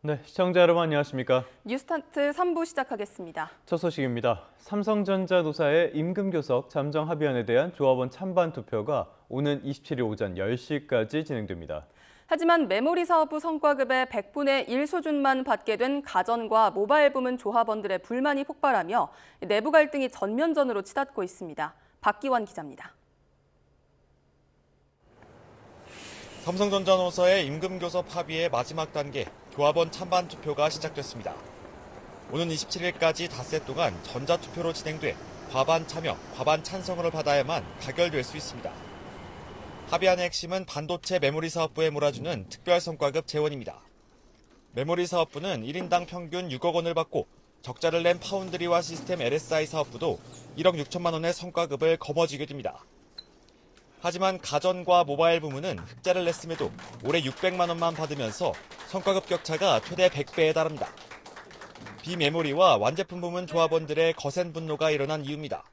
네, 시청자 여러분 안녕하십니까? 뉴스타트 3부 시작하겠습니다. 첫 소식입니다. 삼성전자 노사의 임금교섭 잠정합의안에 대한 조합원 찬반 투표가 오는 27일 오전 10시까지 진행됩니다. 하지만 메모리 사업부 성과급의 100분의 1 수준만 받게 된 가전과 모바일 부문 조합원들의 불만이 폭발하며 내부 갈등이 전면전으로 치닫고 있습니다. 박기원 기자입니다. 삼성전자 노사의 임금교섭 합의의 마지막 단계 조합원 찬반 투표가 시작됐습니다. 오는 27일까지 닷새 동안 전자투표로 진행돼 과반 참여, 과반 찬성을 받아야만 가결될 수 있습니다. 합의안의 핵심은 반도체 메모리 사업부에 몰아주는 특별 성과급 재원입니다. 메모리 사업부는 1인당 평균 6억 원을 받고 적자를 낸 파운드리와 시스템 LSI 사업부도 1억 6천만 원의 성과급을 거머쥐게 됩니다. 하지만 가전과 모바일 부문은 흑자를 냈음에도 올해 600만 원만 받으면서 성과급 격차가 최대 100배에 달합니다. 비메모리와 완제품 부문 조합원들의 거센 분노가 일어난 이유입니다.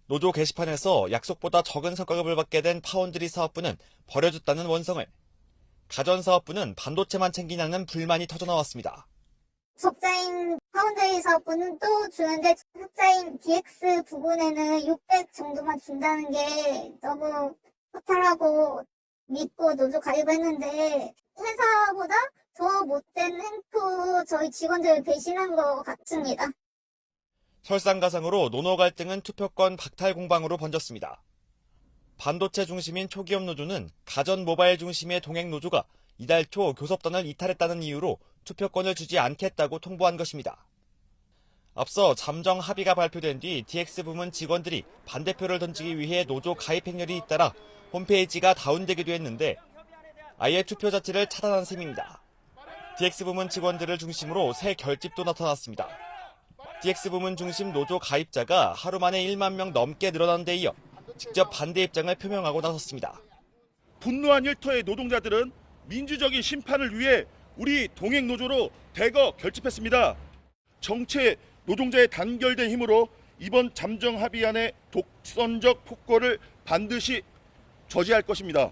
노조 게시판에서 약속보다 적은 성과급을 받게 된 파운드리 사업부는 버려줬다는 원성을, 가전 사업부는 반도체만 챙기냐는 불만이 터져나왔습니다. 적자인 파운드리 사업부는 또 주는데 흑자인 DX 부분에는 600 정도만 준다는 게 너무 허탈하고 믿고 노조 가입했는데 회사보다 더 못된 행포 저희 직원들을 배신한 것 같습니다. 설상가상으로 노노 갈등은 투표권 박탈 공방으로 번졌습니다. 반도체 중심인 초기업 노조는 가전 모바일 중심의 동행 노조가 이달 초 교섭단을 이탈했다는 이유로 투표권을 주지 않겠다고 통보한 것입니다. 앞서 잠정 합의가 발표된 뒤 DX 부문 직원들이 반대표를 던지기 위해 노조 가입 행렬이 잇따라 홈페이지가 다운되기도 했는데 아예 투표 자체를 차단한 셈입니다. DX 부문 직원들을 중심으로 새 결집도 나타났습니다. DX 부문 중심 노조 가입자가 하루 만에 1만 명 넘게 늘어난 데 이어 직접 반대 입장을 표명하고 나섰습니다. 분노한 일터의 노동자들은 민주적인 심판을 위해 우리 동행 노조로 대거 결집했습니다. 정체 노동자의 단결된 힘으로 이번 잠정 합의안의 독선적 폭거를 반드시 저지할 것입니다.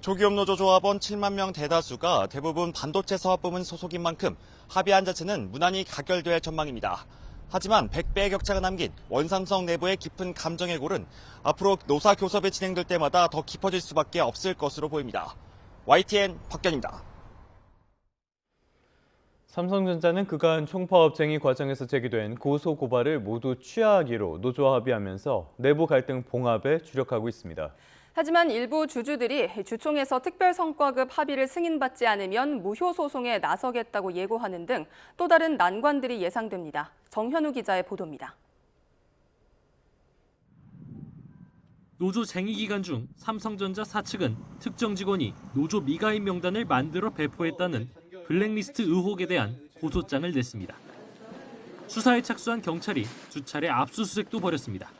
초기업 노조 조합원 7만 명 대다수가 대부분 반도체 사업 부문 소속인 만큼 합의안 자체는 무난히 가결될 전망입니다. 하지만 100배의 격차가 남긴 원삼성 내부의 깊은 감정의 골은 앞으로 노사 교섭이 진행될 때마다 더 깊어질 수밖에 없을 것으로 보입니다. YTN 박견입니다. 삼성전자는 그간 총파업쟁의 과정에서 제기된 고소 고발을 모두 취하하기로 노조와 합의하면서 내부 갈등 봉합에 주력하고 있습니다. 하지만 일부 주주들이 주총에서 특별 성과급 합의를 승인받지 않으면 무효 소송에 나서겠다고 예고하는 등 또 다른 난관들이 예상됩니다. 정현우 기자의 보도입니다. 노조 쟁의 기간 중 삼성전자 사측은 특정 직원이 노조 미가입 명단을 만들어 배포했다는 블랙리스트 의혹에 대한 고소장을 냈습니다. 수사에 착수한 경찰이 수차례 압수수색도 벌였습니다.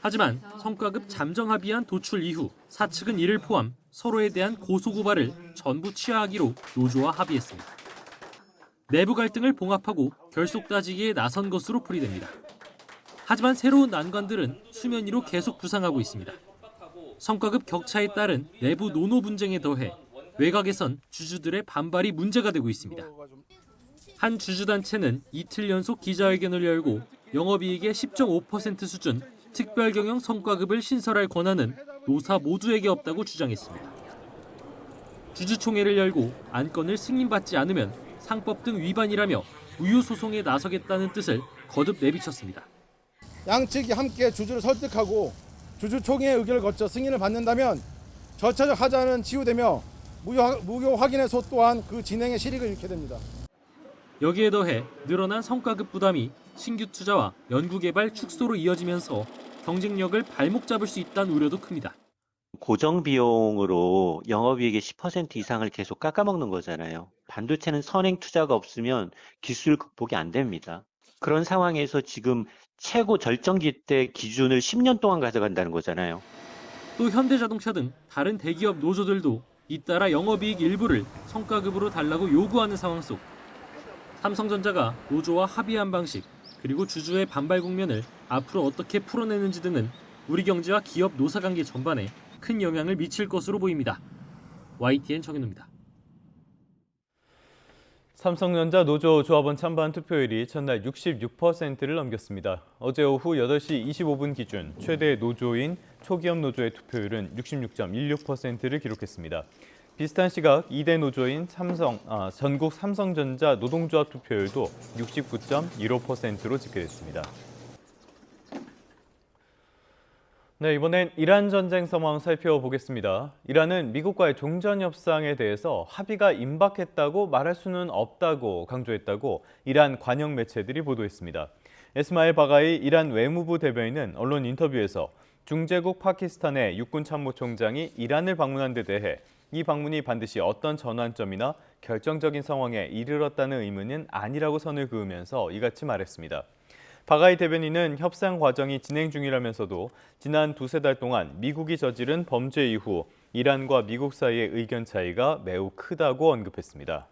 하지만 성과급 잠정 합의안 도출 이후 사측은 이를 포함 서로에 대한 고소 고발을 전부 취하하기로 노조와 합의했습니다. 내부 갈등을 봉합하고 결속 따지기에 나선 것으로 풀이됩니다. 하지만 새로운 난관들은 수면 위로 계속 부상하고 있습니다. 성과급 격차에 따른 내부 노노 분쟁에 더해 외곽에선 주주들의 반발이 문제가 되고 있습니다. 한 주주단체는 이틀 연속 기자회견을 열고 영업이익의 10.5% 수준 특별 경영 성과급을 신설할 권한은 노사 모두에게 없다고 주장했습니다. 주주총회를 열고 안건을 승인받지 않으면 상법 등 위반이라며 무효 소송에 나서겠다는 뜻을 거듭 내비쳤습니다. 양측이 함께 주주를 설득하고 주주총회의 의결을 거쳐 승인을 받는다면 절차적 하자는 치유되며 무효 확인의 소 또한 그 진행의 실익을 잃게 됩니다. 여기에 더해 늘어난 성과급 부담이 신규 투자와 연구개발 축소로 이어지면서 경쟁력을 발목 잡을 수 있다는 우려도 큽니다. 고정 비용으로 영업이익의 10% 이상을 계속 깎아먹는 거잖아요. 반도체는 선행 투자가 없으면 기술 극복이 안 됩니다. 그런 상황에서 지금 최고 절정기 때 기준을 10년 동안 가져간다는 거잖아요. 또 현대자동차 등 다른 대기업 노조들도 잇따라 영업이익 일부를 성과급으로 달라고 요구하는 상황 속 삼성전자가 노조와 합의한 방식 그리고 주주의 반발 국면을 앞으로 어떻게 풀어내는지 등은 우리 경제와 기업 노사관계 전반에 큰 영향을 미칠 것으로 보입니다. YTN 정현우입니다. 삼성전자 노조 조합원 찬반 투표율이 전날 66%를 넘겼습니다. 어제 오후 8시 25분 기준 최대 노조인 초기업 노조의 투표율은 66.16%를 기록했습니다. 비슷한 시각 2대 노조인 전국 삼성전자 노동조합 투표율도 69.15%로 집계됐습니다. 네, 이번엔 이란 전쟁 상황 살펴보겠습니다. 이란은 미국과의 종전 협상에 대해서 합의가 임박했다고 말할 수는 없다고 강조했다고 이란 관영 매체들이 보도했습니다. 에스마일 바가이 이란 외무부 대변인은 언론 인터뷰에서 중재국 파키스탄의 육군 참모총장이 이란을 방문한 데 대해 이 방문이 반드시 어떤 전환점이나 결정적인 상황에 이르렀다는 의문은 아니라고 선을 그으면서 이같이 말했습니다. 바가이 대변인은 협상 과정이 진행 중이라면서도 지난 두세 달 동안 미국이 저지른 범죄 이후 이란과 미국 사이의 의견 차이가 매우 크다고 언급했습니다.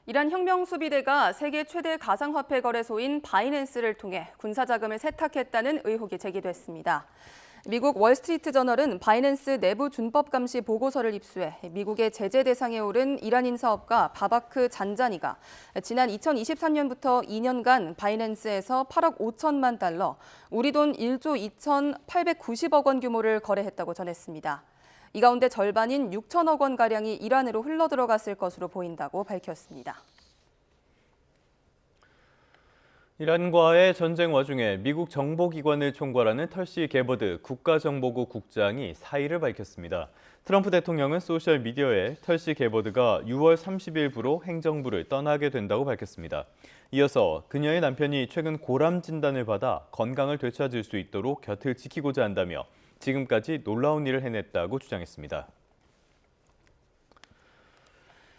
이란 혁명수비대가 세계 최대 가상화폐 거래소인 바이낸스를 통해 군사자금을 세탁했다는 의혹이 제기됐습니다. 미국 월스트리트저널은 바이낸스 내부 준법 감시 보고서를 입수해 미국의 제재 대상에 오른 이란인 사업가 바바크 잔자니가 지난 2023년부터 2년간 바이낸스에서 8억 5천만 달러, 우리 돈 1조 2,890억 원 규모를 거래했다고 전했습니다. 이 가운데 절반인 6천억 원가량이 이란으로 흘러들어갔을 것으로 보인다고 밝혔습니다. 이란과의 전쟁 와중에 미국 정보기관을 총괄하는 털시 게버드 국가정보국 국장이 사의를 밝혔습니다. 트럼프 대통령은 소셜미디어에 털시 게버드가 6월 30일부로 행정부를 떠나게 된다고 밝혔습니다. 이어서 그녀의 남편이 최근 고람 진단을 받아 건강을 되찾을 수 있도록 곁을 지키고자 한다며 지금까지 놀라운 일을 해냈다고 주장했습니다.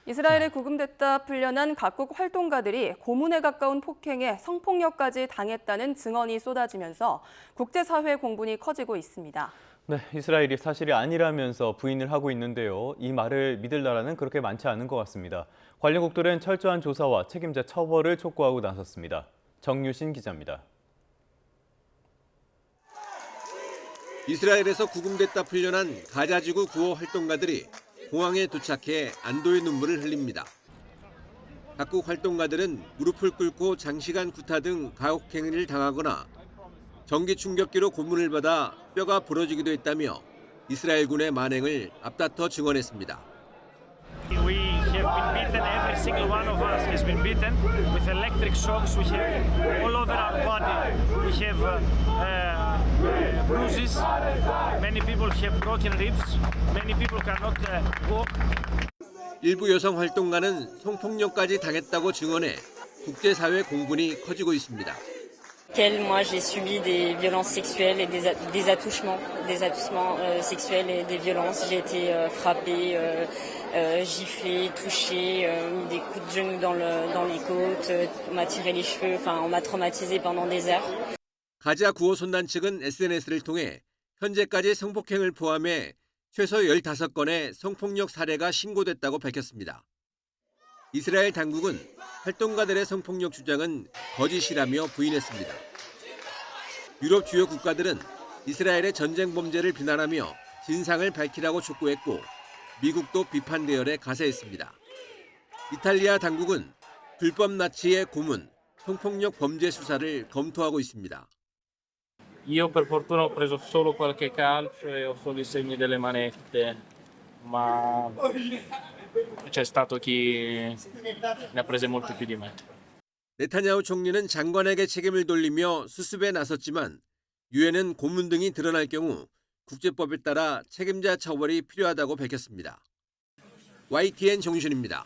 이스라엘에 구금됐다 풀려난 각국 활동가들이 고문에 가까운 폭행에 성폭력까지 당했다는 증언이 쏟아지면서 국제사회 공분이 커지고 있습니다. 네, 이스라엘이 사실이 아니라면서 부인을 하고 있는데요. 이 말을 믿을 나라는 그렇게 많지 않은 것 같습니다. 관련국들은 철저한 조사와 책임자 처벌을 촉구하고 나섰습니다. 정유신 기자입니다. 이스라엘에서 구금됐다 풀려난 가자지구 구호 활동가들이 공항에 도착해 안도의 눈물을 흘립니다. 각국 활동가들은 무릎을 꿇고 장시간 구타 등 가혹행위를 당하거나 전기 충격기로 고문을 받아 뼈가 부러지기도 했다며 이스라엘군의 만행을 앞다퉈 증언했습니다. We have been beaten, every single one of us has been beaten with electric shocks. We have all over our body. We have bruises. Many people have broken ribs. Many people cannot walk. 일부 여성 활동가는 성폭력까지 당했다고 증언해 국제사회 공분이 커지고 있습니다. Moi, j'ai subi des violences sexuelles et des attouchements sexuels et des violences. J'ai été frappée, giflée, touchée, mis des coups de genoux dans les côtes, on m'a tiré les cheveux, on m'a traumatisée pendant des heures. 가자 구호 손단 측은 SNS를 통해 현재까지 성폭행을 포함해 최소 15건의 성폭력 사례가 신고됐다고 밝혔습니다. 이스라엘 당국은 활동가들의 성폭력 주장은 거짓이라며 부인했습니다. 유럽 주요 국가들은 이스라엘의 전쟁 범죄를 비난하며 진상을 밝히라고 촉구했고 미국도 비판 대열에 가세했습니다. 이탈리아 당국은 불법 나치의 고문, 성폭력 범죄 수사를 검토하고 있습니다. Io per fortuna ho preso solo qualche calcio e ho solo i segni delle manette, ma c'è stato chi ne ha prese molto più di me. 네타냐후 총리는 장관에게 책임을 돌리며 수습에 나섰지만 유엔은 고문 등이 드러날 경우 국제법에 따라 책임자 처벌이 필요하다고 밝혔습니다. YTN 정준입니다.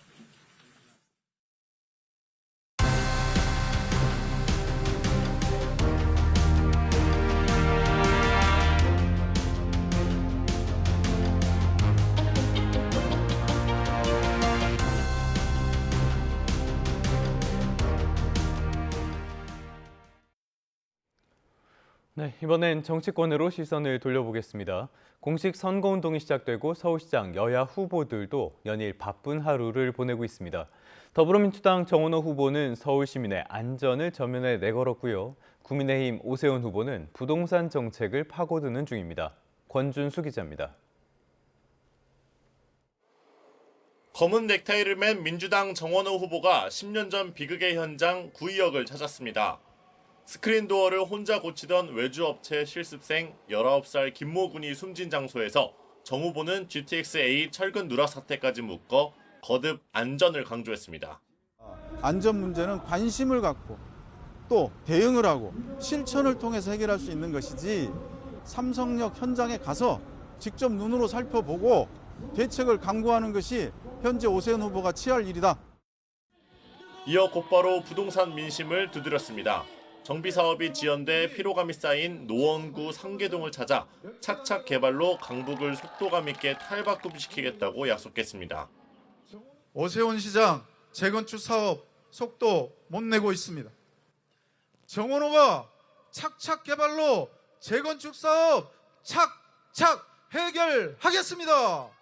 네, 이번엔 정치권으로 시선을 돌려보겠습니다. 공식 선거운동이 시작되고 서울시장 여야 후보들도 연일 바쁜 하루를 보내고 있습니다. 더불어민주당 정원호 후보는 서울 시민의 안전을 전면에 내걸었고요. 국민의힘 오세훈 후보는 부동산 정책을 파고드는 중입니다. 권준수 기자입니다. 검은 넥타이를 맨 민주당 정원호 후보가 10년 전 비극의 현장 구의역을 찾았습니다. 스크린도어를 혼자 고치던 외주업체 실습생 19살 김모 군이 숨진 장소에서 정 후보는 GTX-A 철근 누락 사태까지 묶어 거듭 안전을 강조했습니다. 안전 문제는 관심을 갖고 또 대응을 하고 실천을 통해서 해결할 수 있는 것이지 삼성역 현장에 가서 직접 눈으로 살펴보고 대책을 강구하는 것이 현재 오세훈 후보가 취할 일이다. 이어 곧바로 부동산 민심을 두드렸습니다. 정비사업이 지연돼 피로감이 쌓인 노원구 상계동을 찾아 착착 개발로 강북을 속도감 있게 탈바꿈시키겠다고 약속했습니다. 오세훈 시장 재건축 사업 속도 못 내고 있습니다. 정원호가 착착 개발로 재건축 사업 착착 해결하겠습니다.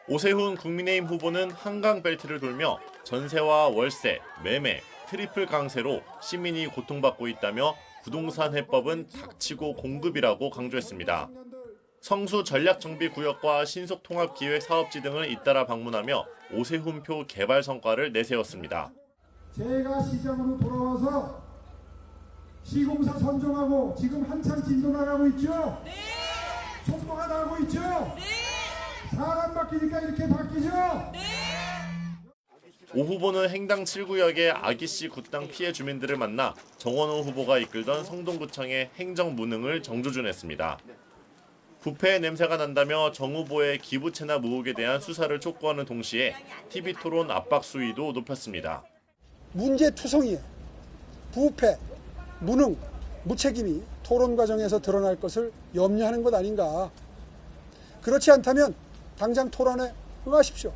오세훈 국민의힘 후보는 한강벨트를 돌며 전세와 월세, 매매, 트리플 강세로 시민이 고통받고 있다며 부동산 해법은 닥치고 공급이라고 강조했습니다. 성수 전략정비구역과 신속통합기획사업지 등을 잇따라 방문하며 오세훈표 개발 성과를 내세웠습니다. 제가 시장으로 돌아와서 시공사 선정하고 지금 한창 진도 나가고 있죠? 네! 속도가 나고 있죠? 네! 사람 바뀌니까 이렇게 바뀌죠? 네! 오 후보는 행당 7구역의 아기씨 굿당 피해 주민들을 만나 정원호 후보가 이끌던 성동구청의 행정 무능을 정조준했습니다. 부패의 냄새가 난다며 정 후보의 기부채납 의혹에 대한 수사를 촉구하는 동시에 TV토론 압박 수위도 높였습니다. 문제투성이에 부패, 무능, 무책임이 토론 과정에서 드러날 것을 염려하는 것 아닌가. 그렇지 않다면 당장 토론에 응하십시오.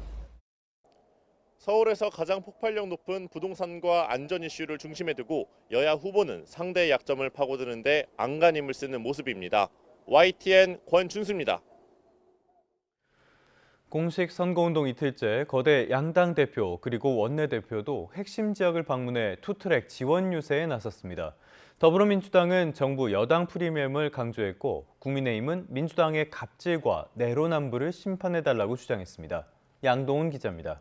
서울에서 가장 폭발력 높은 부동산과 안전 이슈를 중심에 두고 여야 후보는 상대의 약점을 파고드는데 안간힘을 쓰는 모습입니다. YTN 권준수입니다. 공식 선거운동 이틀째 거대 양당 대표 그리고 원내대표도 핵심 지역을 방문해 투트랙 지원 유세에 나섰습니다. 더불어민주당은 정부 여당 프리미엄을 강조했고 국민의힘은 민주당의 갑질과 내로남불을 심판해달라고 주장했습니다. 양동훈 기자입니다.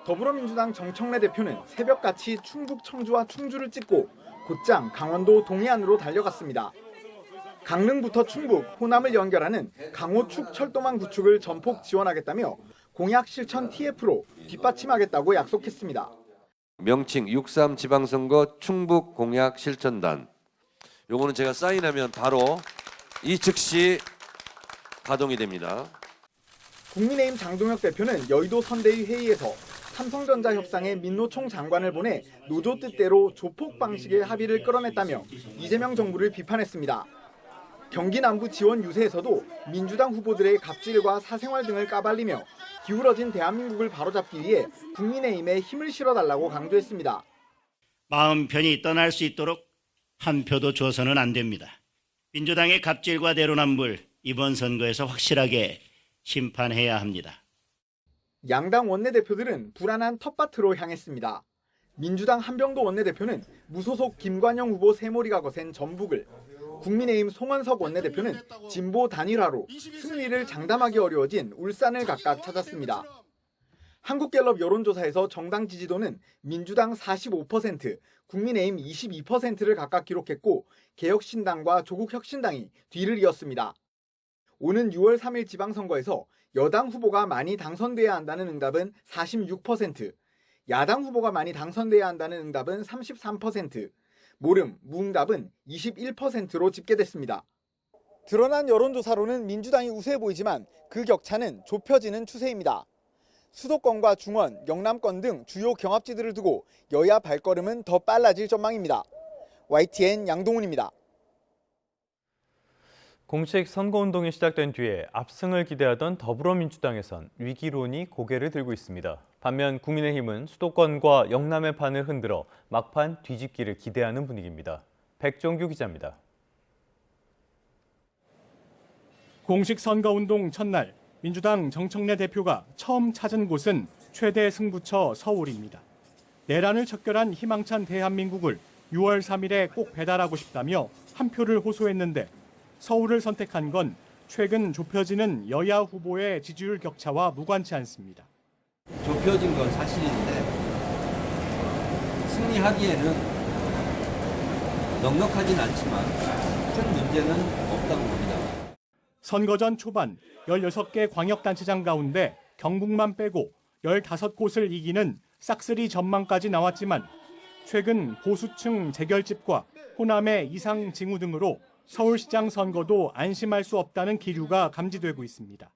더불어민주당 정청래 대표는 새벽같이 충북 청주와 충주를 찍고 곧장 강원도 동해안으로 달려갔습니다. 강릉부터 충북, 호남을 연결하는 강호축 철도망 구축을 전폭 지원하겠다며 공약 실천 TF로 뒷받침하겠다고 약속했습니다. 명칭 6.3 지방선거 충북 공약 실천단. 요거는 제가 사인하면 바로 이 즉시 가동이 됩니다. 국민의힘 장동혁 대표는 여의도 선대위 회의에서 삼성전자 협상에 민노총 장관을 보내 노조 뜻대로 조폭 방식의 합의를 끌어냈다며 이재명 정부를 비판했습니다. 경기 남부 지원 유세에서도 민주당 후보들의 갑질과 사생활 등을 까발리며 기울어진 대한민국을 바로잡기 위해 국민의힘에 힘을 실어달라고 강조했습니다. 마음 편히 떠날 수 있도록 한 표도 줘서는 안 됩니다. 민주당의 갑질과 내로남불 이번 선거에서 확실하게 심판해야 합니다. 양당 원내대표들은 불안한 텃밭으로 향했습니다. 민주당 한병도 원내대표는 무소속 김관영 후보 새머리가 거센 전북을, 국민의힘 송원석 원내대표는 진보 단일화로 승리를 장담하기 어려워진 울산을 각각 찾았습니다. 한국갤럽 여론조사에서 정당 지지도는 민주당 45%, 국민의힘 22%를 각각 기록했고 개혁신당과 조국혁신당이 뒤를 이었습니다. 오는 6월 3일 지방선거에서 여당 후보가 많이 당선돼야 한다는 응답은 46%, 야당 후보가 많이 당선돼야 한다는 응답은 33%, 모름, 무응답은 21%로 집계됐습니다. 드러난 여론조사로는 민주당이 우세해 보이지만 그 격차는 좁혀지는 추세입니다. 수도권과 중원, 영남권 등 주요 경합지들을 두고 여야 발걸음은 더 빨라질 전망입니다. YTN 양동훈입니다. 공식 선거운동이 시작된 뒤에 압승을 기대하던 더불어민주당에선 위기론이 고개를 들고 있습니다. 반면 국민의힘은 수도권과 영남의 판을 흔들어 막판 뒤집기를 기대하는 분위기입니다. 백종규 기자입니다. 공식 선거운동 첫날 민주당 정청래 대표가 처음 찾은 곳은 최대 승부처 서울입니다. 내란을 척결한 희망찬 대한민국을 6월 3일에 꼭 배달하고 싶다며 한 표를 호소했는데 서울을 선택한 건 최근 좁혀지는 여야 후보의 지지율 격차와 무관치 않습니다. 좁혀진 건 사실인데 승리하기에는 넉넉하진 않지만 큰 문제는 없다고 봅니다. 선거 전 초반 16개 광역단체장 가운데 경북만 빼고 15곳을 이기는 싹쓸이 전망까지 나왔지만 최근 보수층 재결집과 호남의 이상 징후 등으로 서울시장 선거도 안심할 수 없다는 기류가 감지되고 있습니다.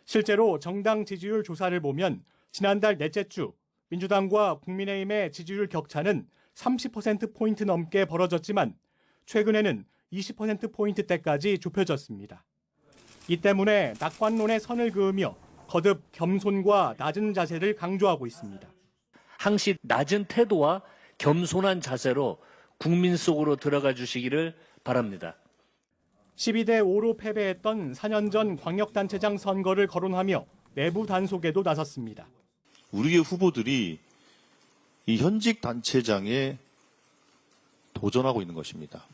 실제로 정당 지지율 조사를 보면 지난달 넷째 주 민주당과 국민의힘의 지지율 격차는 30%포인트 넘게 벌어졌지만 최근에는 20%포인트대까지 좁혀졌습니다. 이 때문에 낙관론에 선을 그으며 거듭 겸손과 낮은 자세를 강조하고 있습니다. 항시 낮은 태도와 겸손한 자세로 국민 속으로 들어가 주시기를 바랍니다. 12대 5로 패배했던 4년 전 광역단체장 선거를 거론하며 내부 단속에도 나섰습니다. 우리의 후보들이 이 현직 단체장에 도전하고 있는 것입니다.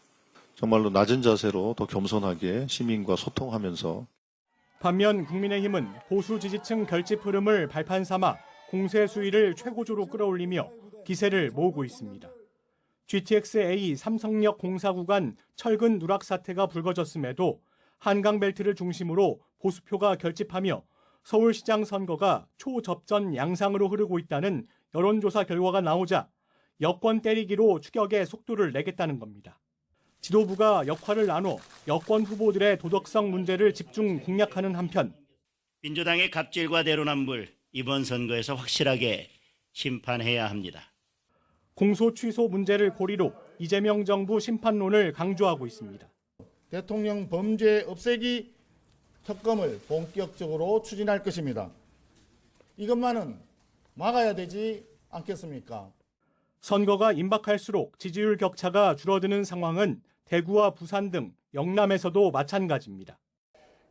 정말로 낮은 자세로 더 겸손하게 시민과 소통하면서 반면 국민의힘은 보수 지지층 결집 흐름을 발판 삼아 공세 수위를 최고조로 끌어올리며 기세를 모으고 있습니다. GTX-A 삼성역 공사 구간 철근 누락 사태가 불거졌음에도 한강벨트를 중심으로 보수표가 결집하며 서울시장 선거가 초접전 양상으로 흐르고 있다는 여론조사 결과가 나오자 여권 때리기로 추격에 속도를 내겠다는 겁니다. 지도부가 역할을 나눠 여권 후보들의 도덕성 문제를 집중 공략하는 한편 민주당의 갑질과 내로남불 이번 선거에서 확실하게 심판해야 합니다. 공소 취소 문제를 고리로 이재명 정부 심판론을 강조하고 있습니다. 대통령 범죄 없애기 특검을 본격적으로 추진할 것입니다. 이것만은 막아야 되지 않겠습니까? 선거가 임박할수록 지지율 격차가 줄어드는 상황은 대구와 부산 등 영남에서도 마찬가지입니다.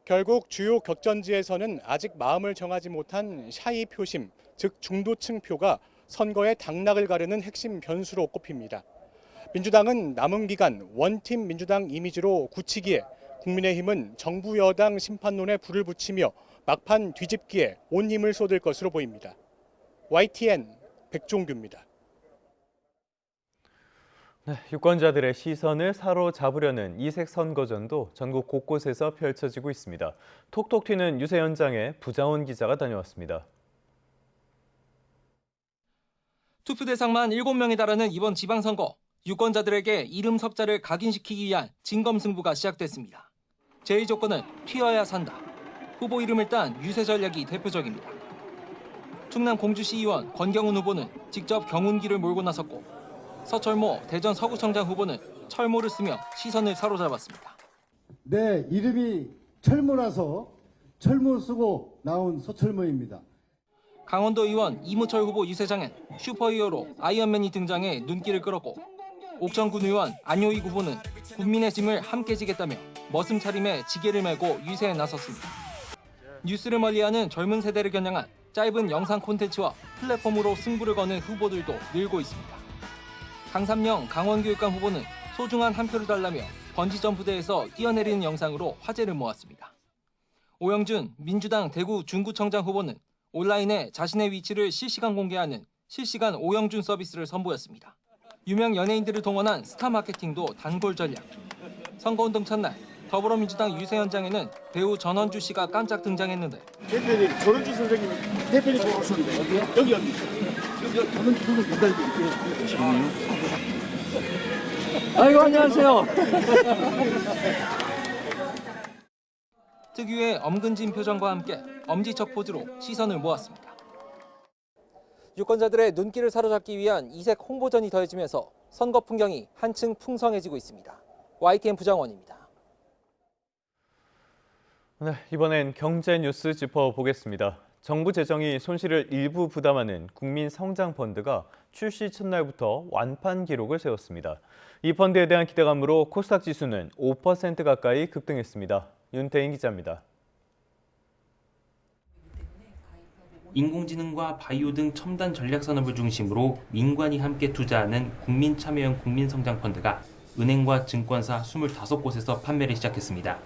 결국 주요 격전지에서는 아직 마음을 정하지 못한 샤이 표심, 즉 중도층 표가 선거의 당락을 가르는 핵심 변수로 꼽힙니다. 민주당은 남은 기간 원팀 민주당 이미지로 굳히기에 국민의힘은 정부 여당 심판론에 불을 붙이며 막판 뒤집기에 온 힘을 쏟을 것으로 보입니다. YTN 백종규입니다. 네, 유권자들의 시선을 사로잡으려는 이색 선거전도 전국 곳곳에서 펼쳐지고 있습니다. 톡톡 튀는 유세 현장에 부자원 기자가 다녀왔습니다. 투표 대상만 7명에 달하는 이번 지방선거, 유권자들에게 이름 섭자를 각인시키기 위한 진검승부가 시작됐습니다. 제1조건은 튀어야 산다. 후보 이름을 딴 유세 전략이 대표적입니다. 충남 공주시의원 권경훈 후보는 직접 경운기를 몰고 나섰고 서철모 대전 서구청장 후보는 철모를 쓰며 시선을 사로잡았습니다. 내 이름이 철모라서 철모 쓰고 나온 서철모입니다. 강원도 의원 이무철 후보 유세장엔 슈퍼히어로 아이언맨이 등장해 눈길을 끌었고 옥천군 의원 안효익 후보는 국민의 짐을 함께 지겠다며 머슴 차림에 지게를 메고 유세에 나섰습니다. 뉴스를 멀리하는 젊은 세대를 겨냥한 짧은 영상 콘텐츠와 플랫폼으로 승부를 거는 후보들도 늘고 있습니다. 강삼영 강원교육감 후보는 소중한 한 표를 달라며 번지점프대에서 뛰어내리는 영상으로 화제를 모았습니다. 오영준 민주당 대구 중구청장 후보는 온라인에 자신의 위치를 실시간 공개하는 실시간 오영준 서비스를 선보였습니다. 유명 연예인들을 동원한 스타 마케팅도 단골 전략. 선거운동 첫날 더불어민주당 유세 현장에는 배우 전원주 씨가 깜짝 등장했는데 대표님, 전원주 선생님 대표님 보고 오셨는데 어디요? 여기 전원주 선생님 기다리고 아이고 안녕하세요. 특유의 엄근진 표정과 함께 엄지척 포즈로 시선을 모았습니다. 유권자들의 눈길을 사로잡기 위한 이색 홍보전이 더해지면서 선거 풍경이 한층 풍성해지고 있습니다. YTN 부장원입니다. 네, 이번엔 경제 뉴스 짚어보겠습니다. 정부 재정이 손실을 일부 부담하는 국민성장펀드가 출시 첫날부터 완판 기록을 세웠습니다. 이 펀드에 대한 기대감으로 코스닥 지수는 5% 가까이 급등했습니다. 윤태인 기자입니다. 인공지능과 바이오 등 첨단 전략 산업을 중심으로 민관이 함께 투자하는 국민참여형 국민성장펀드가 은행과 증권사 25곳에서 판매를 시작했습니다.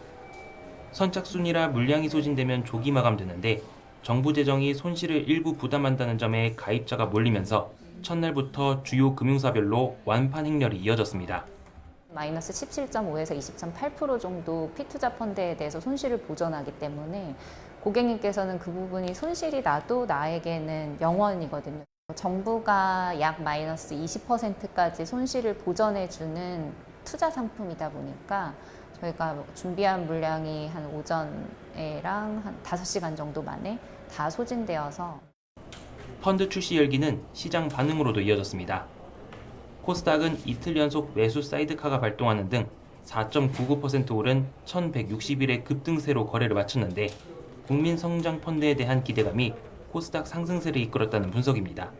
선착순이라 물량이 소진되면 조기 마감되는데 정부 재정이 손실을 일부 부담한다는 점에 가입자가 몰리면서 첫날부터 주요 금융사별로 완판 행렬이 이어졌습니다. 마이너스 17.5에서 20.8% 정도 피투자 펀드에 대해서 손실을 보전하기 때문에 고객님께서는 그 부분이 손실이 나도 나에게는 영원이거든요. 정부가 약 마이너스 20%까지 손실을 보전해주는 투자 상품이다 보니까 저희가 준비한 물량이 한 오전에랑 한 5시간 정도 만에 다 소진되어서 펀드 출시 열기는 시장 반응으로도 이어졌습니다. 코스닥은 이틀 연속 매수 사이드카가 발동하는 등 4.99% 오른 1160일의 급등세로 거래를 마쳤는데 국민성장펀드에 대한 기대감이 코스닥 상승세를 이끌었다는 분석입니다.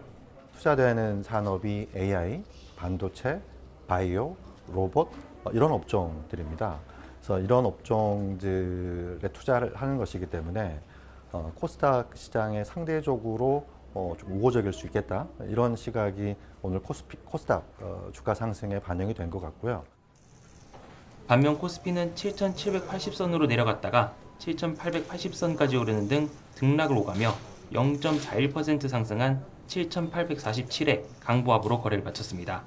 투자되는 산업이 AI, 반도체, 바이오, 로봇 이런 업종들입니다. 그래서 이런 업종들에 투자를 하는 것이기 때문에 코스닥 시장에 상대적으로 좀 우호적일 수 있겠다. 이런 시각이 오늘 코스닥 주가 상승에 반영이 된 것 같고요. 반면 코스피는 7,780선으로 내려갔다가 7,880선까지 오르는 등 등락을 오가며 0.41% 상승한 7,847에 강보합으로 거래를 마쳤습니다.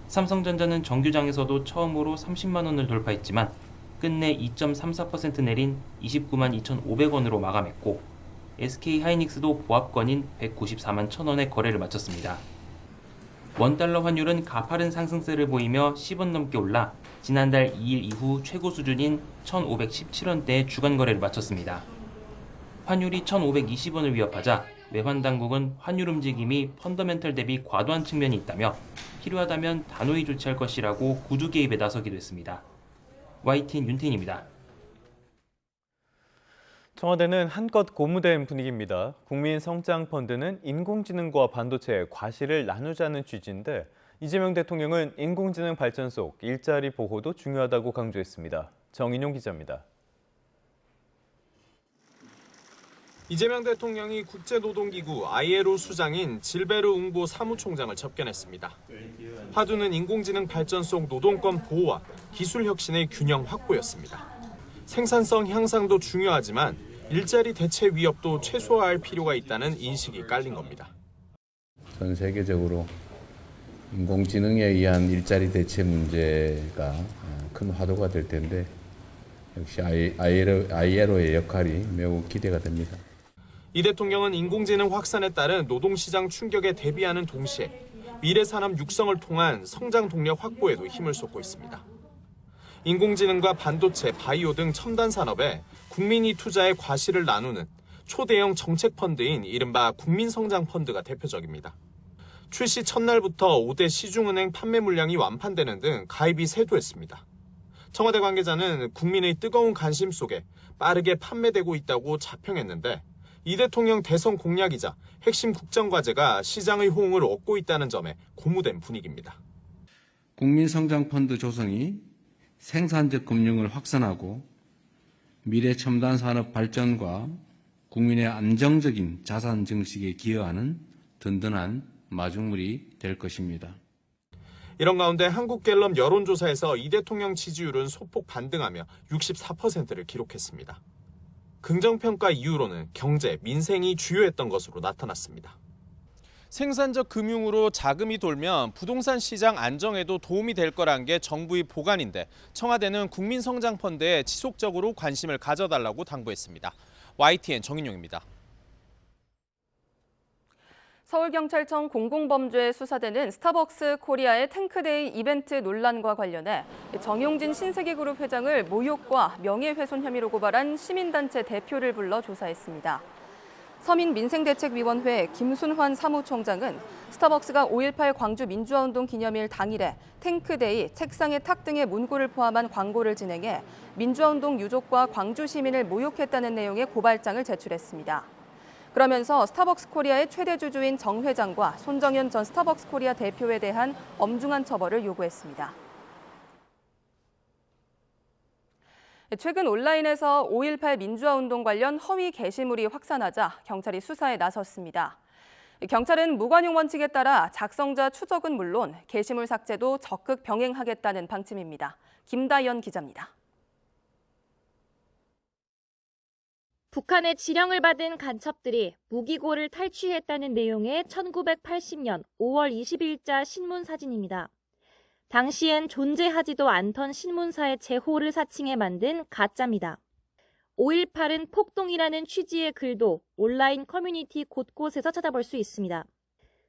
삼성전자는 정규장에서도 처음으로 30만 원을 돌파했지만 끝내 2.34% 내린 29만 2,500원으로 마감했고 SK하이닉스도 보합권인 194만 1,000원에 거래를 마쳤습니다. 원달러 환율은 가파른 상승세를 보이며 10원 넘게 올라 지난달 2일 이후 최고 수준인 1,517원대의 주간 거래를 마쳤습니다. 환율이 1,520원을 위협하자 외환당국은 환율 움직임이 펀더멘털 대비 과도한 측면이 있다며 필요하다면 단호히 조치할 것이라고 구두 개입에 나서기도 했습니다. YTN 윤태인입니다. 청와대는 한껏 고무된 분위기입니다. 국민성장펀드는 인공지능과 반도체, 과실을 나누자는 취지인데 이재명 대통령은 인공지능 발전 속 일자리 보호도 중요하다고 강조했습니다. 정인용 기자입니다. 이재명 대통령이 국제노동기구 ILO 수장인 질베르 웅보 사무총장을 접견했습니다. 화두는 인공지능 발전 속 노동권 보호와 기술 혁신의 균형 확보였습니다. 생산성 향상도 중요하지만 일자리 대체 위협도 최소화할 필요가 있다는 인식이 깔린 겁니다. 전 세계적으로 인공지능에 의한 일자리 대체 문제가 큰 화두가 될 텐데 역시 ILO의 역할이 매우 기대가 됩니다. 이 대통령은 인공지능 확산에 따른 노동시장 충격에 대비하는 동시에 미래 산업 육성을 통한 성장 동력 확보에도 힘을 쏟고 있습니다. 인공지능과 반도체, 바이오 등 첨단 산업에 국민이 투자의 과실을 나누는 초대형 정책펀드인 이른바 국민성장펀드가 대표적입니다. 출시 첫날부터 5대 시중은행 판매 물량이 완판되는 등 가입이 쇄도했습니다. 청와대 관계자는 국민의 뜨거운 관심 속에 빠르게 판매되고 있다고 자평했는데 이 대통령 대선 공약이자 핵심 국정과제가 시장의 호응을 얻고 있다는 점에 고무된 분위기입니다. 국민성장펀드 조성이 생산적 금융을 확산하고 미래 첨단 산업 발전과 국민의 안정적인 자산 증식에 기여하는 든든한 마중물이 될 것입니다. 이런 가운데 한국갤럽 여론조사에서 이 대통령 지지율은 소폭 반등하며 64%를 기록했습니다. 긍정평가 이유로는 경제, 민생이 주요했던 것으로 나타났습니다. 생산적 금융으로 자금이 돌면 부동산 시장 안정에도 도움이 될 거란 게 정부의 보관인데 청와대는 국민성장펀드에 지속적으로 관심을 가져달라고 당부했습니다. YTN 정인용입니다. 서울경찰청 공공범죄 수사대는 스타벅스 코리아의 탱크데이 이벤트 논란과 관련해 정용진 신세계그룹 회장을 모욕과 명예훼손 혐의로 고발한 시민단체 대표를 불러 조사했습니다. 서민민생대책위원회 김순환 사무총장은 스타벅스가 5.18 광주 민주화운동 기념일 당일에 탱크데이, 책상의 탁 등의 문구를 포함한 광고를 진행해 민주화운동 유족과 광주 시민을 모욕했다는 내용의 고발장을 제출했습니다. 그러면서 스타벅스 코리아의 최대 주주인 정 회장과 손정현 전 스타벅스 코리아 대표에 대한 엄중한 처벌을 요구했습니다. 최근 온라인에서 5.18 민주화운동 관련 허위 게시물이 확산하자 경찰이 수사에 나섰습니다. 경찰은 무관용 원칙에 따라 작성자 추적은 물론 게시물 삭제도 적극 병행하겠다는 방침입니다. 김다연 기자입니다. 북한의 지령을 받은 간첩들이 무기고를 탈취했다는 내용의 1980년 5월 20일자 신문 사진입니다. 당시엔 존재하지도 않던 신문사의 제호를 사칭해 만든 가짜입니다. 5.18은 폭동이라는 취지의 글도 온라인 커뮤니티 곳곳에서 찾아볼 수 있습니다.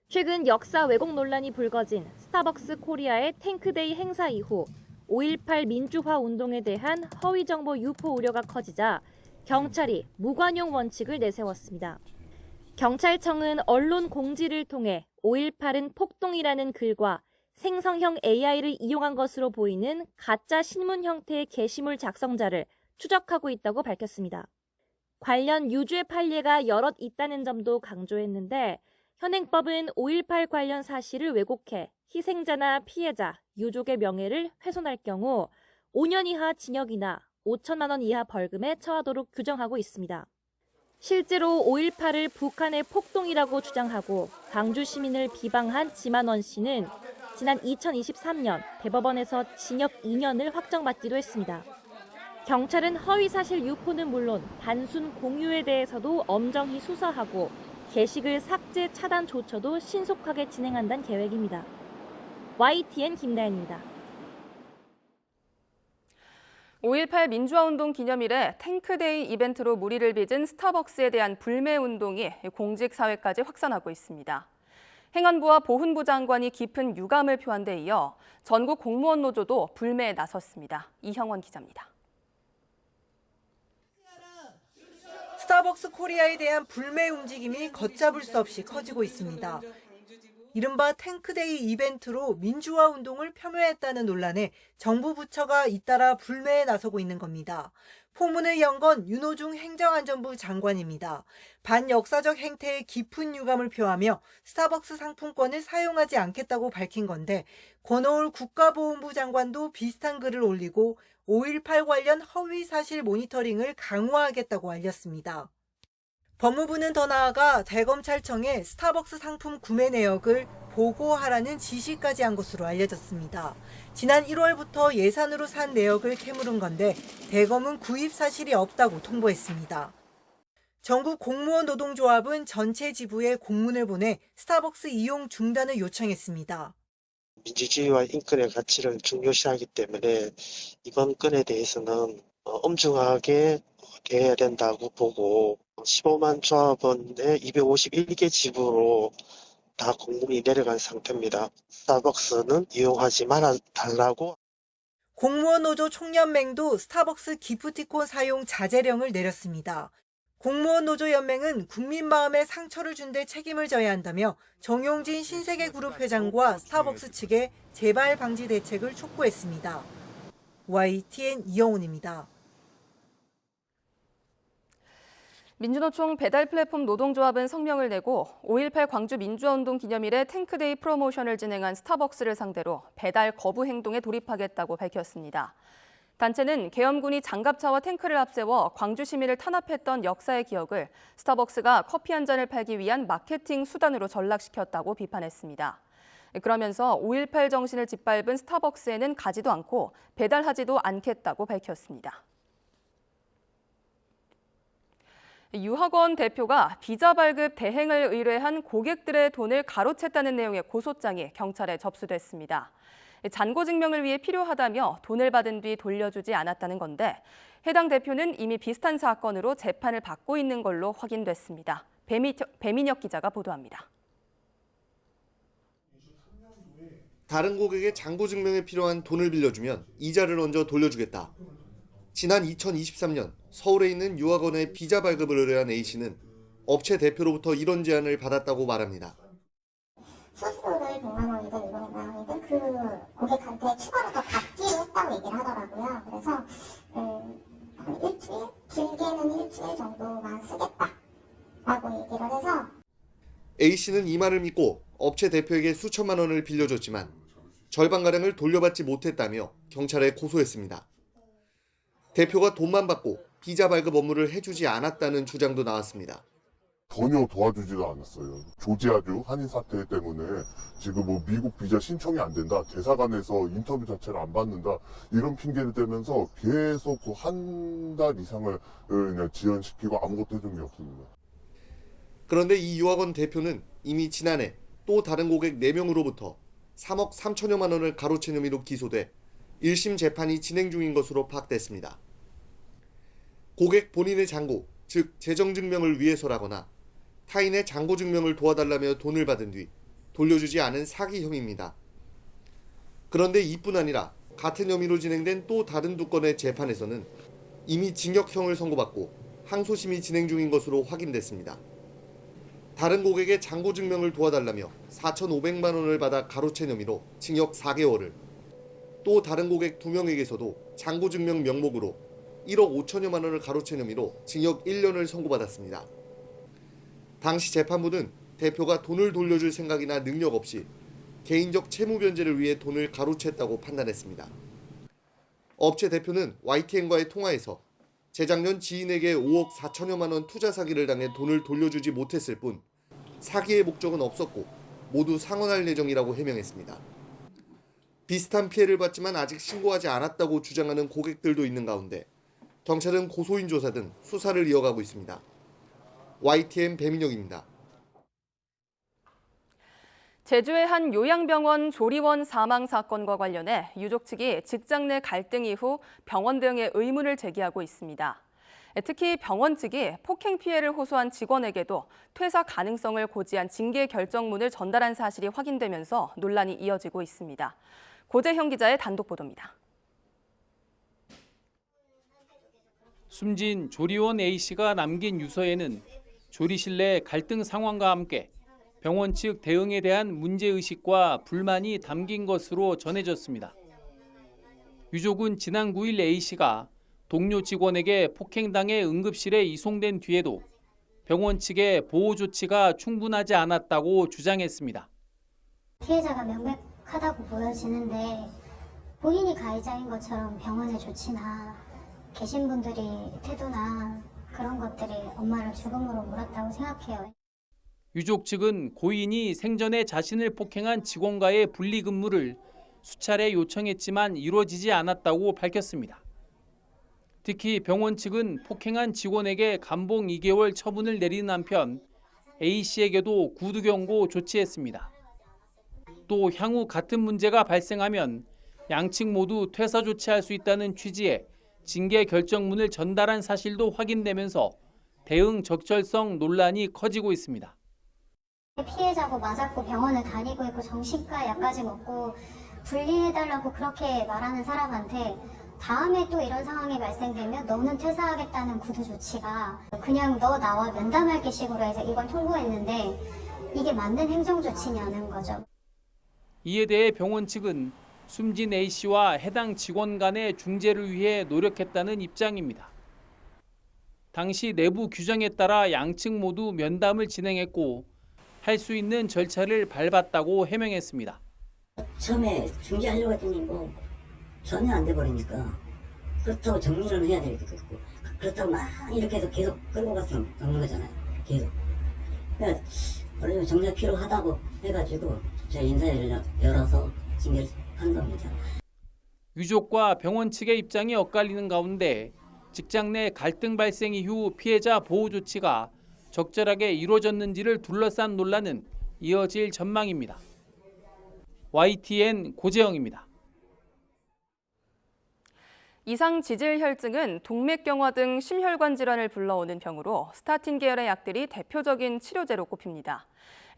최근 역사 왜곡 논란이 불거진 스타벅스 코리아의 탱크데이 행사 이후 5.18 민주화 운동에 대한 허위 정보 유포 우려가 커지자 경찰이 무관용 원칙을 내세웠습니다. 경찰청은 언론 공지를 통해 5.18은 폭동이라는 글과 생성형 AI를 이용한 것으로 보이는 가짜 신문 형태의 게시물 작성자를 추적하고 있다고 밝혔습니다. 관련 유죄 판례가 여럿 있다는 점도 강조했는데 현행법은 5.18 관련 사실을 왜곡해 희생자나 피해자, 유족의 명예를 훼손할 경우 5년 이하 징역이나 5천만 원 이하 벌금에 처하도록 규정하고 있습니다. 실제로 5.18을 북한의 폭동이라고 주장하고 광주 시민을 비방한 지만원 씨는 지난 2023년 대법원에서 징역 2년을 확정받기도 했습니다. 경찰은 허위사실 유포는 물론 단순 공유에 대해서도 엄정히 수사하고 게시글 삭제 차단 조처도 신속하게 진행한다는 계획입니다. YTN 김다현입니다. 5.18 민주화운동 기념일에 탱크데이 이벤트로 물의를 빚은 스타벅스에 대한 불매 운동이 공직사회까지 확산하고 있습니다. 행안부와 보훈부 장관이 깊은 유감을 표한 데 이어 전국 공무원 노조도 불매에 나섰습니다. 이형원 기자입니다. 스타벅스 코리아에 대한 불매 움직임이 걷잡을 수 없이 커지고 있습니다. 이른바 탱크데이 이벤트로 민주화 운동을 폄훼했다는 논란에 정부 부처가 잇따라 불매에 나서고 있는 겁니다. 포문을 연 건 윤호중 행정안전부 장관입니다. 반역사적 행태에 깊은 유감을 표하며 스타벅스 상품권을 사용하지 않겠다고 밝힌 건데 권오울 국가보훈부 장관도 비슷한 글을 올리고 5.18 관련 허위 사실 모니터링을 강화하겠다고 알렸습니다. 법무부는 더 나아가 대검찰청에 스타벅스 상품 구매 내역을 보고하라는 지시까지 한 것으로 알려졌습니다. 지난 1월부터 예산으로 산 내역을 캐물은 건데 대검은 구입 사실이 없다고 통보했습니다. 전국 공무원 노동조합은 전체 지부에 공문을 보내 스타벅스 이용 중단을 요청했습니다. 민주주의와 인권의 가치를 중요시하기 때문에 이번 건에 대해서는 엄중하게 대해야 된다고 보고 15만 조합원의 251개 지부로 다 공문이 내려간 상태입니다. 스타벅스는 이용하지 말아달라고. 공무원 노조 총연맹도 스타벅스 기프티콘 사용 자제령을 내렸습니다. 공무원 노조 연맹은 국민 마음에 상처를 준 데 책임을 져야 한다며 정용진 신세계그룹 회장과 스타벅스 측에 재발 방지 대책을 촉구했습니다. YTN 이영훈입니다. 민주노총 배달 플랫폼 노동조합은 성명을 내고 5.18 광주 민주화운동 기념일에 탱크데이 프로모션을 진행한 스타벅스를 상대로 배달 거부 행동에 돌입하겠다고 밝혔습니다. 단체는 계엄군이 장갑차와 탱크를 앞세워 광주 시민을 탄압했던 역사의 기억을 스타벅스가 커피 한 잔을 팔기 위한 마케팅 수단으로 전락시켰다고 비판했습니다. 그러면서 5.18 정신을 짓밟은 스타벅스에는 가지도 않고 배달하지도 않겠다고 밝혔습니다. 유학원 대표가 비자 발급 대행을 의뢰한 고객들의 돈을 가로챘다는 내용의 고소장이 경찰에 접수됐습니다. 잔고 증명을 위해 필요하다며 돈을 받은 뒤 돌려주지 않았다는 건데 해당 대표는 이미 비슷한 사건으로 재판을 받고 있는 걸로 확인됐습니다. 배민혁 기자가 보도합니다. 다른 고객의 잔고 증명에 필요한 돈을 빌려주면 이자를 얹어 돌려주겠다. 지난 2023년 서울에 있는 유학원의 비자 발급을 의뢰한 A씨는 업체 대표로부터 이런 제안을 받았다고 말합니다. 수수료를 100만 원이든 200만 원이든 그 고객한테 추가로 더 받기로 했다고 얘기를 하더라고요. 그래서 한 일주일, 길게는 일주일 정도만 쓰겠다라고 얘기를 해서 A씨는 이 말을 믿고 업체 대표에게 수천만 원을 빌려줬지만 절반가량을 돌려받지 못했다며 경찰에 고소했습니다. 대표가 돈만 받고 비자 발급 업무를 해주지 않았다는 주장도 나왔습니다. 전혀 도와주지도 않았어요. 조지아주 한인 사태 때문에 지금 뭐 미국 비자 신청이 안 된다, 대사관에서 인터뷰 자체를 안 받는다, 이런 핑계를 대면서 계속 그 한 달 이상을 그냥 지연시키고 아무것도 해준 게 없습니다. 그런데 이 유학원 대표는 이미 지난해 또 다른 고객 4명으로부터 3억 3천여만 원을 가로챈 혐의로 기소돼 1심 재판이 진행 중인 것으로 파악됐습니다. 고객 본인의 잔고, 즉 재정증명을 위해서라거나 타인의 잔고증명을 도와달라며 돈을 받은 뒤 돌려주지 않은 사기 혐의입니다. 그런데 이뿐 아니라 같은 혐의로 진행된 또 다른 2건의 재판에서는 이미 징역형을 선고받고 항소심이 진행 중인 것으로 확인됐습니다. 다른 고객의 잔고증명을 도와달라며 4,500만 원을 받아 가로챈 혐의로 징역 4개월을, 또 다른 고객 2명에게서도 잔고증명 명목으로 1억 5천여만 원을 가로챈 혐의로 징역 1년을 선고받았습니다. 당시 재판부는 대표가 돈을 돌려줄 생각이나 능력 없이 개인적 채무 변제를 위해 돈을 가로챘다고 판단했습니다. 업체 대표는 YTN과의 통화에서 재작년 지인에게 5억 4천여만 원 투자 사기를 당해 돈을 돌려주지 못했을 뿐 사기의 목적은 없었고 모두 상환할 예정이라고 해명했습니다. 비슷한 피해를 봤지만 아직 신고하지 않았다고 주장하는 고객들도 있는 가운데 경찰은 고소인 조사 등 수사를 이어가고 있습니다. YTN 배민혁입니다. 제주의 한 요양병원 조리원 사망 사건과 관련해 유족 측이 직장 내 갈등 이후 병원 대응에 의문을 제기하고 있습니다. 특히 병원 측이 폭행 피해를 호소한 직원에게도 퇴사 가능성을 고지한 징계 결정문을 전달한 사실이 확인되면서 논란이 이어지고 있습니다. 고재형 기자의 단독 보도입니다. 숨진 조리원 A씨가 남긴 유서에는 조리실 내 갈등 상황과 함께 병원 측 대응에 대한 문제의식과 불만이 담긴 것으로 전해졌습니다. 유족은 지난 9일 A씨가 동료 직원에게 폭행당해 응급실에 이송된 뒤에도 병원 측의 보호 조치가 충분하지 않았다고 주장했습니다. 피해자가 명백하다고 보여지는데 본인이 가해자인 것처럼 병원의 조치나 계신 분들이 태도나 그런 것들이 엄마를 죽음으로 몰았다고 생각해요. 유족 측은 고인이 생전에 자신을 폭행한 직원과의 분리 근무를 수차례 요청했지만 이루어지지 않았다고 밝혔습니다. 특히 병원 측은 폭행한 직원에게 감봉 2개월 처분을 내리는 한편 A씨에게도 구두 경고 조치했습니다. 또 향후 같은 문제가 발생하면 양측 모두 퇴사 조치할 수 있다는 취지의 징계 결정문을 전달한 사실도 확인되면서 대응 적절성 논란이 커지고 있습니다. 피해자고 맞았고 병원을 다니고 있고 정신과 약까지 먹고 분리해달라고 그렇게 말하는 사람한테 다음에 또 이런 상황이 발생되면 너는 퇴사하겠다는 구두 조치가 그냥 너 나와 면담할 식으로 해서 이걸 통보했는데 이게 맞는 행정 조치냐는 거죠. 이에 대해 병원 측은 숨진 A씨와 해당 직원 간의 중재를 위해 노력했다는 입장입니다. 당시 내부 규정에 따라 양측 모두 면담을 진행했고 할 수 있는 절차를 밟았다고 해명했습니다. 처음에 중재하려고 했더니 뭐 전혀 안 돼버리니까 그렇다고 정리를 해야 되겠고 그렇다고 막 이렇게 해서 계속 끌고 갔으면 없는 거잖아요. 계속. 그러니까 원래 정리가 필요하다고 해가지고 제가 인사를 열어서 징계를 한 겁니다. 유족과 병원 측의 입장이 엇갈리는 가운데 직장 내 갈등 발생 이후 피해자 보호 조치가 적절하게 이루어졌는지를 둘러싼 논란은 이어질 전망입니다. YTN 고재영입니다. 이상 지질혈증은 동맥경화 등 심혈관 질환을 불러오는 병으로 스타틴 계열의 약들이 대표적인 치료제로 꼽힙니다.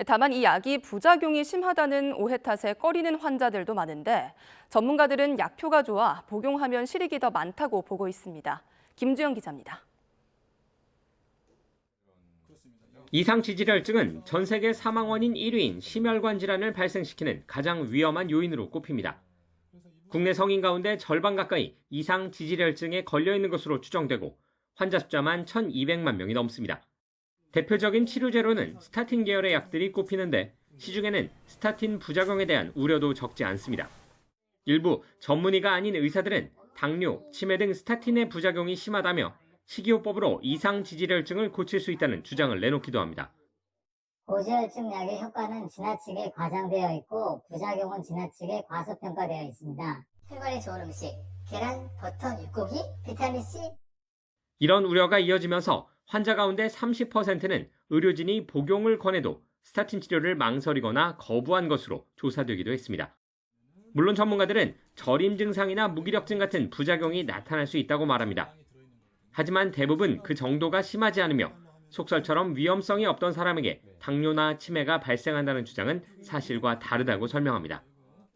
다만 이 약이 부작용이 심하다는 오해 탓에 꺼리는 환자들도 많은데 전문가들은 약효가 좋아 복용하면 실익이 더 많다고 보고 있습니다. 김주영 기자입니다. 이상지질혈증은 전 세계 사망 원인 1위인 심혈관 질환을 발생시키는 가장 위험한 요인으로 꼽힙니다. 국내 성인 가운데 절반 가까이 이상지질혈증에 걸려있는 것으로 추정되고 환자 숫자만 1,200만 명이 넘습니다. 대표적인 치료제로는 스타틴 계열의 약들이 꼽히는데 시중에는 스타틴 부작용에 대한 우려도 적지 않습니다. 일부 전문의가 아닌 의사들은 당뇨, 치매 등 스타틴의 부작용이 심하다며 식이요법으로 이상 지질혈증을 고칠 수 있다는 주장을 내놓기도 합니다. 고지혈증 약의 효과는 지나치게 과장되어 있고 부작용은 지나치게 과소평가되어 있습니다. 혈관에 좋은 음식, 계란, 버터, 육고기, 비타민C. 이런 우려가 이어지면서 환자 가운데 30%는 의료진이 복용을 권해도 스타틴 치료를 망설이거나 거부한 것으로 조사되기도 했습니다. 물론 전문가들은 저림 증상이나 무기력증 같은 부작용이 나타날 수 있다고 말합니다. 하지만 대부분 그 정도가 심하지 않으며 속설처럼 위험성이 없던 사람에게 당뇨나 치매가 발생한다는 주장은 사실과 다르다고 설명합니다.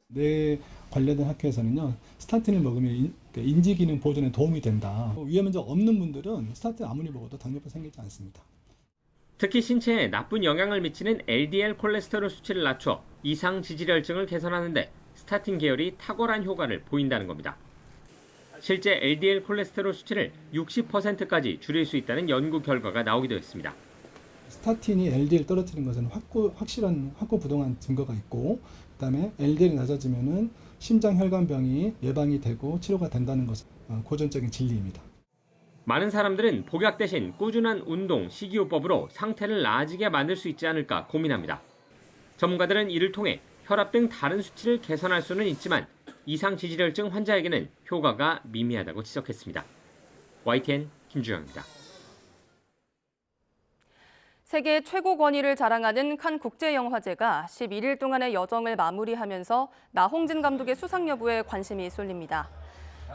뇌 관련된 학회에서는요, 스타틴을 먹으면 인지 기능 보존에 도움이 된다. 위험 문제 없는 분들은 스타틴 아무리 먹어도 당뇨가 생기지 않습니다. 특히 신체에 나쁜 영향을 미치는 LDL 콜레스테롤 수치를 낮춰 이상 지질혈증을 개선하는데 스타틴 계열이 탁월한 효과를 보인다는 겁니다. 실제 LDL 콜레스테롤 수치를 60%까지 줄일 수 있다는 연구 결과가 나오기도 했습니다. 스타틴이 LDL 떨어뜨리는 것은 확실한 확고부동한 증거가 있고, 그다음에 LDL이 낮아지면은 심장혈관병이 예방이 되고 치료가 된다는 것은 고전적인 진리입니다. 많은 사람들은 복약 대신 꾸준한 운동, 식이요법으로 상태를 나아지게 만들 수 있지 않을까 고민합니다. 전문가들은 이를 통해 혈압 등 다른 수치를 개선할 수는 있지만 이상 지질혈증 환자에게는 효과가 미미하다고 지적했습니다. YTN 김주영입니다. 세계 최고 권위를 자랑하는 칸 국제영화제가 11일 동안의 여정을 마무리하면서 나홍진 감독의 수상 여부에 관심이 쏠립니다.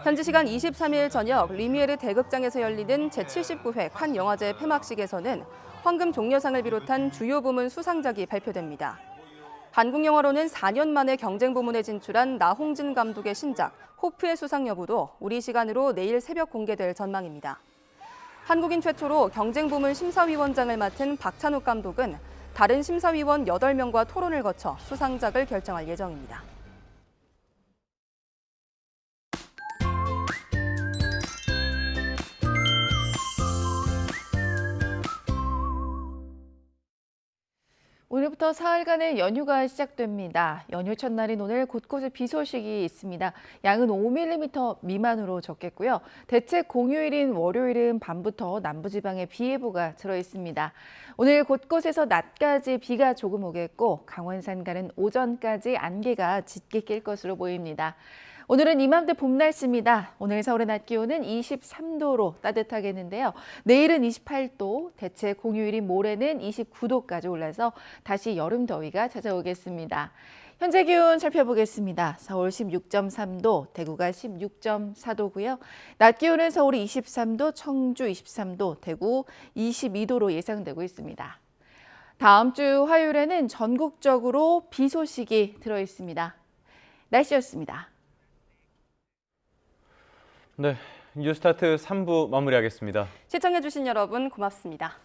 현지 시간 23일 저녁 리미에르 대극장에서 열리는 제79회 칸 영화제 폐막식에서는 황금 종려상을 비롯한 주요 부문 수상작이 발표됩니다. 한국 영화로는 4년 만에 경쟁 부문에 진출한 나홍진 감독의 신작 호프의 수상 여부도 우리 시간으로 내일 새벽 공개될 전망입니다. 한국인 최초로 경쟁 부문 심사위원장을 맡은 박찬욱 감독은 다른 심사위원 8명과 토론을 거쳐 수상작을 결정할 예정입니다. 오늘부터 사흘간의 연휴가 시작됩니다. 연휴 첫날인 오늘 곳곳에 비 소식이 있습니다. 양은 5mm 미만으로 적겠고요. 대체 공휴일인 월요일은 밤부터 남부지방에 비 예보가 들어있습니다. 오늘 곳곳에서 낮까지 비가 조금 오겠고 강원산가는 오전까지 안개가 짙게 낄 것으로 보입니다. 오늘은 이맘때 봄 날씨입니다. 오늘 서울의 낮 기온은 23도로 따뜻하겠는데요. 내일은 28도, 대체 공휴일인 모레는 29도까지 올라서 다시 여름 더위가 찾아오겠습니다. 현재 기온 살펴보겠습니다. 서울 16.3도, 대구가 16.4도고요. 낮 기온은 서울이 23도, 청주 23도, 대구 22도로 예상되고 있습니다. 다음 주 화요일에는 전국적으로 비 소식이 들어있습니다. 날씨였습니다. 네, 뉴스타트 3부 마무리하겠습니다. 시청해주신 여러분 고맙습니다.